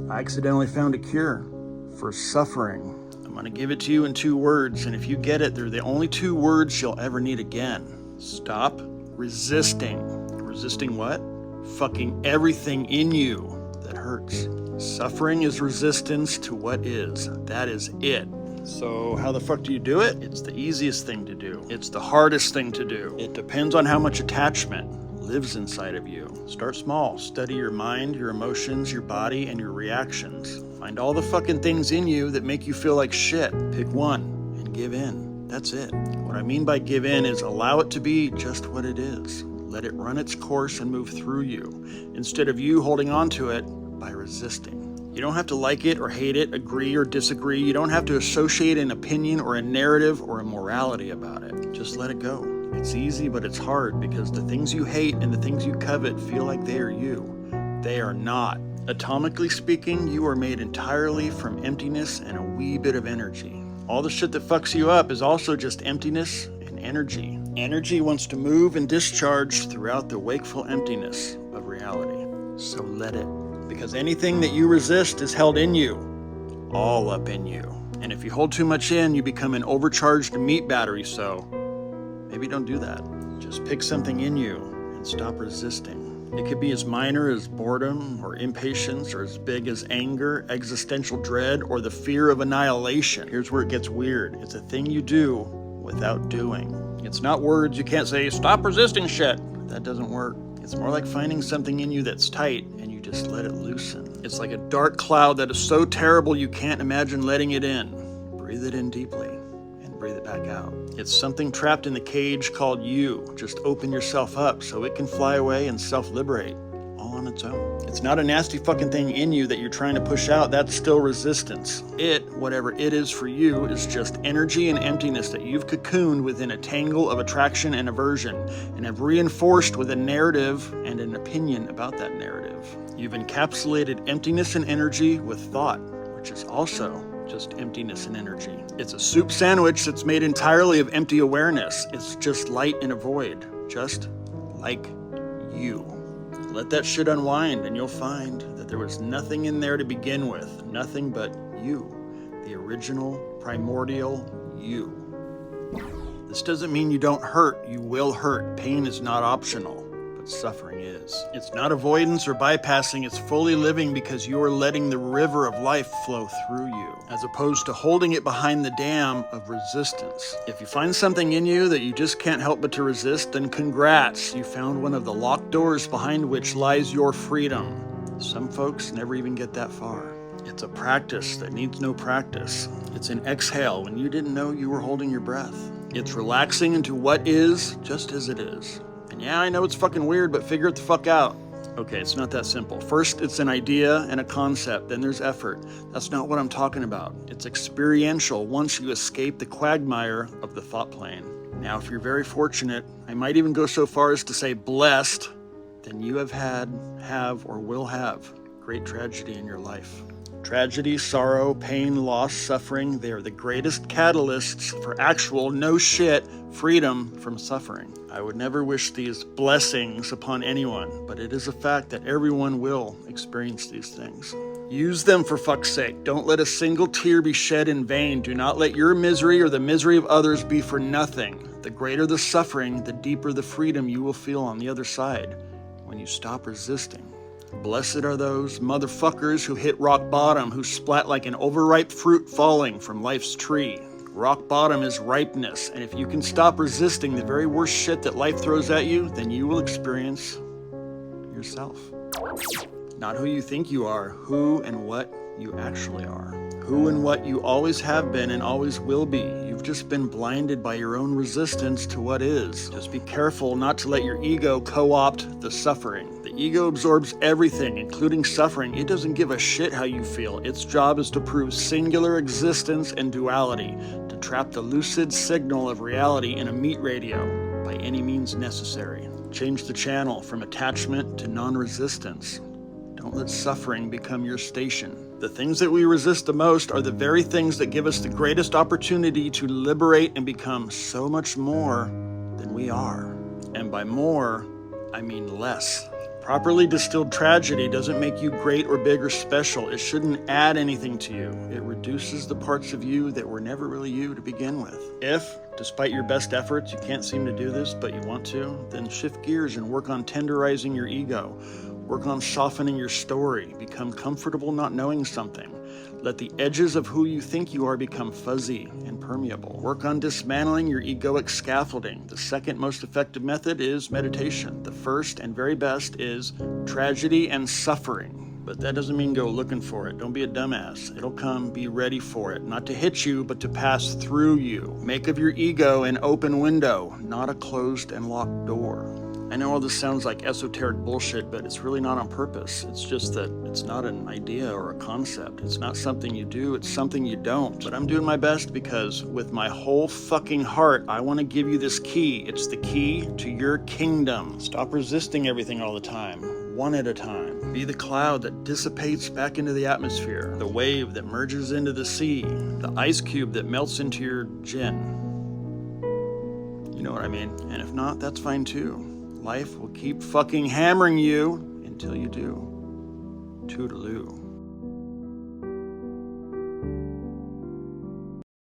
I accidentally found a cure for suffering. I'm going to give it to you in 2 words, and if you get it, they're the only 2 words you'll ever need again. Stop resisting. Resisting what? Fucking everything in you that hurts. Suffering is resistance to what is. That is it. So how the fuck do you do it? It's the easiest thing to do. It's the hardest thing to do. It depends on how much attachment lives inside of you. Start small. Study your mind, your emotions, your body, and your reactions. Find all the fucking things in you that make you feel like shit. Pick one and give in. That's it. What I mean by give in is allow it to be just what it is. Let it run its course and move through you, instead of you holding on to it by resisting. You don't have to like it or hate it, agree or disagree. You don't have to associate an opinion or a narrative or a morality about it. Just let it go. It's easy, but it's hard because the things you hate and the things you covet feel like they are you. They are not. Atomically speaking, you are made entirely from emptiness and a wee bit of energy. All the shit that fucks you up is also just emptiness and energy. Energy wants to move and discharge throughout the wakeful emptiness of reality. So let it. Because anything that you resist is held in you, all up in you. And if you hold too much in, you become an overcharged meat battery, so maybe don't do that. Just pick something in you and stop resisting. It could be as minor as boredom or impatience, or as big as anger, existential dread, or the fear of annihilation. Here's where it gets weird. It's a thing you do without doing. It's not words. You can't say, stop resisting shit. That doesn't work. It's more like finding something in you that's tight and you just let it loosen. It's like a dark cloud that is so terrible you can't imagine letting it in. Breathe it in deeply and breathe it back out. It's something trapped in the cage called you. Just open yourself up so it can fly away and self-liberate all on its own. It's not a nasty fucking thing in you that you're trying to push out. That's still resistance. It, whatever it is for you, is just energy and emptiness that you've cocooned within a tangle of attraction and aversion, and have reinforced with a narrative and an opinion about that narrative. You've encapsulated emptiness and energy with thought, which is also just emptiness and energy. It's a soup sandwich that's made entirely of empty awareness. It's just light in a void, just like you. Let that shit unwind and you'll find that there was nothing in there to begin with. Nothing but you. The original, primordial you. This doesn't mean you don't hurt. You will hurt. Pain is not optional, but suffering is. It's not avoidance or bypassing. It's fully living because you're letting the river of life flow through you, as opposed to holding it behind the dam of resistance. If you find something in you that you just can't help but to resist, then congrats. You found one of the locked doors behind which lies your freedom. Some folks never even get that far. It's a practice that needs no practice. It's an exhale when you didn't know you were holding your breath. It's relaxing into what is just as it is. And yeah, I know it's fucking weird, but figure it the fuck out. Okay, it's not that simple. First, it's an idea and a concept, then there's effort. That's not what I'm talking about. It's experiential once you escape the quagmire of the thought plane. Now, if you're very fortunate, I might even go so far as to say blessed, then you have had, have, or will have great tragedy in your life. Tragedy, sorrow, pain, loss, suffering, they are the greatest catalysts for actual, no shit, freedom from suffering. I would never wish these blessings upon anyone, but it is a fact that everyone will experience these things. Use them for fuck's sake. Don't let a single tear be shed in vain. Do not let your misery or the misery of others be for nothing. The greater the suffering, the deeper the freedom you will feel on the other side when you stop resisting. Blessed are those motherfuckers who hit rock bottom, who splat like an overripe fruit falling from life's tree. Rock bottom is ripeness, and if you can stop resisting the very worst shit that life throws at you, then you will experience yourself. Not who you think you are, who and what you actually are. Who and what you always have been and always will be. You've just been blinded by your own resistance to what is. Just be careful not to let your ego co-opt the suffering. The ego absorbs everything, including suffering. It doesn't give a shit how you feel. Its job is to prove singular existence and duality, to trap the lucid signal of reality in a meat radio by any means necessary. Change the channel from attachment to non-resistance. Don't let suffering become your station. The things that we resist the most are the very things that give us the greatest opportunity to liberate and become so much more than we are. And by more, I mean less. Properly distilled tragedy doesn't make you great or big or special. It shouldn't add anything to you. It reduces the parts of you that were never really you to begin with. If, despite your best efforts, you can't seem to do this, but you want to, then shift gears and work on tenderizing your ego. Work on softening your story. Become comfortable not knowing something. Let the edges of who you think you are become fuzzy and permeable. Work on dismantling your egoic scaffolding. The second most effective method is meditation. The first and very best is tragedy and suffering. But that doesn't mean go looking for it. Don't be a dumbass. It'll come. Be ready for it. Not to hit you, but to pass through you. Make of your ego an open window, not a closed and locked door. I know all this sounds like esoteric bullshit, but it's really not on purpose. It's just that it's not an idea or a concept. It's not something you do, it's something you don't. But I'm doing my best because with my whole fucking heart, I want to give you this key. It's the key to your kingdom. Stop resisting everything all the time, one at a time. Be the cloud that dissipates back into the atmosphere, the wave that merges into the sea, the ice cube that melts into your gin. You know what I mean? And if not, that's fine too. Life will keep fucking hammering you until you do. Toodaloo.